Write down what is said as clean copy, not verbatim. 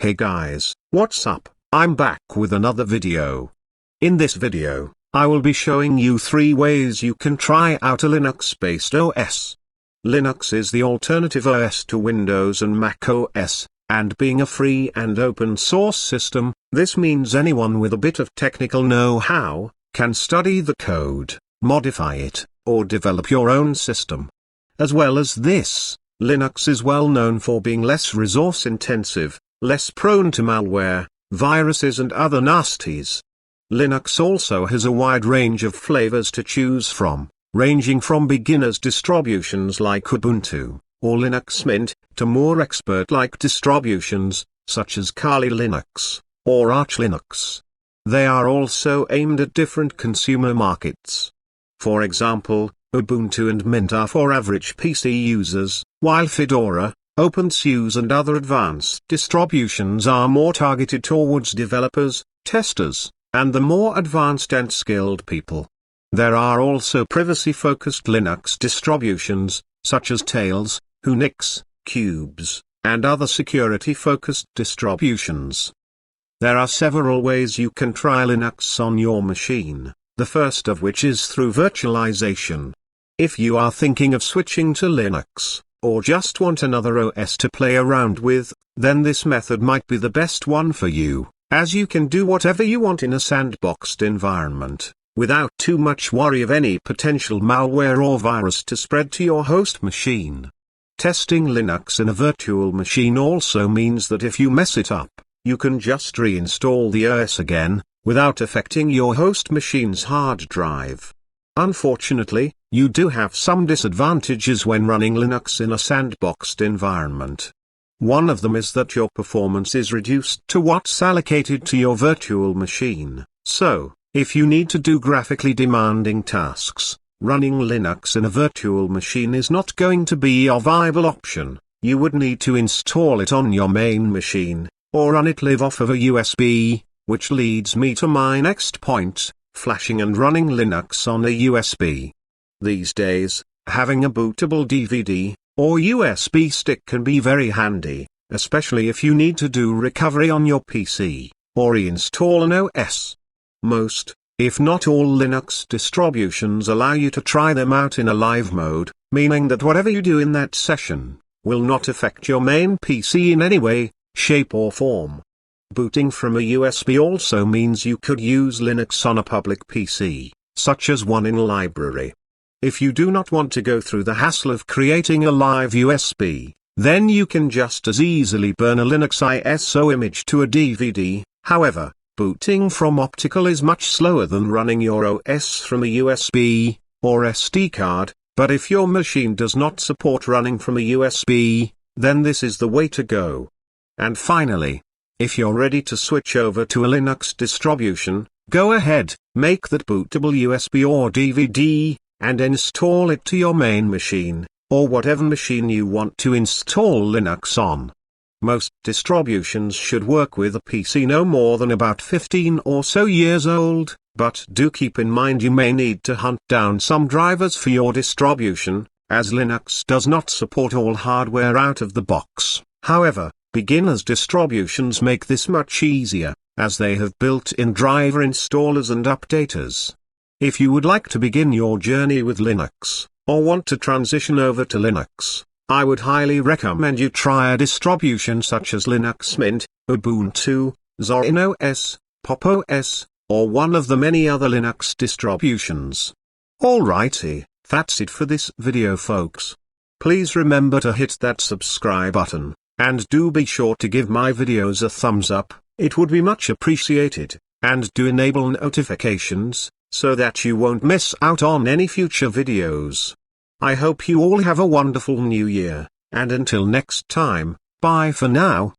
Hey guys, what's up? I'm back with another video. In this video, I will be showing you 3 ways you can try out a Linux-based OS. Linux is the alternative OS to Windows and Mac OS, and being a free and open source system, this means anyone with a bit of technical know-how can study the code, modify it, or develop your own system. As well as this, Linux is well known for being less resource-intensive, less prone to malware, viruses and other nasties. Linux also has a wide range of flavors to choose from, ranging from beginners distributions like Ubuntu, or Linux Mint, to more expert-like distributions, such as Kali Linux, or Arch Linux. They are also aimed at different consumer markets. For example, Ubuntu and Mint are for average PC users, while Fedora, OpenSUSE and other advanced distributions are more targeted towards developers, testers, and the more advanced and skilled people. There are also privacy-focused Linux distributions, such as Tails, Whonix, QUBES, and other security-focused distributions. There are several ways you can try Linux on your machine, the first of which is through virtualization. If you are thinking of switching to Linux, or just want another OS to play around with, then this method might be the best one for you, as you can do whatever you want in a sandboxed environment, without too much worry of any potential malware or virus to spread to your host machine. Testing Linux in a virtual machine also means that if you mess it up, you can just reinstall the OS again, without affecting your host machine's hard drive. Unfortunately, you do have some disadvantages when running Linux in a sandboxed environment. One of them is that your performance is reduced to what's allocated to your virtual machine. So, if you need to do graphically demanding tasks, running Linux in a virtual machine is not going to be a viable option. You would need to install it on your main machine, or run it live off of a USB, which leads me to my next point, flashing and running Linux on a USB. These days, having a bootable DVD, or USB stick can be very handy, especially if you need to do recovery on your PC, or reinstall an OS. Most, if not all Linux distributions allow you to try them out in a live mode, meaning that whatever you do in that session, will not affect your main PC in any way, shape or form. Booting from a USB also means you could use Linux on a public PC, such as one in a library. If you do not want to go through the hassle of creating a live USB, then you can just as easily burn a Linux ISO image to a DVD. However, booting from optical is much slower than running your OS from a USB or SD card, but if your machine does not support running from a USB, then this is the way to go. And finally, if you're ready to switch over to a Linux distribution, go ahead, make that bootable USB or DVD, and install it to your main machine, or whatever machine you want to install Linux on. Most distributions should work with a PC no more than about 15 or so years old, but do keep in mind you may need to hunt down some drivers for your distribution, as Linux does not support all hardware out of the box. However, beginners distributions make this much easier, as they have built-in driver installers and updaters. If you would like to begin your journey with Linux, or want to transition over to Linux, I would highly recommend you try a distribution such as Linux Mint, Ubuntu, Whonix OS, Pop! OS, or one of the many other Linux distributions. Alrighty, that's it for this video folks. Please remember to hit that subscribe button, and do be sure to give my videos a thumbs up, it would be much appreciated, and do enable notifications, so that you won't miss out on any future videos. I hope you all have a wonderful new year, and until next time, bye for now.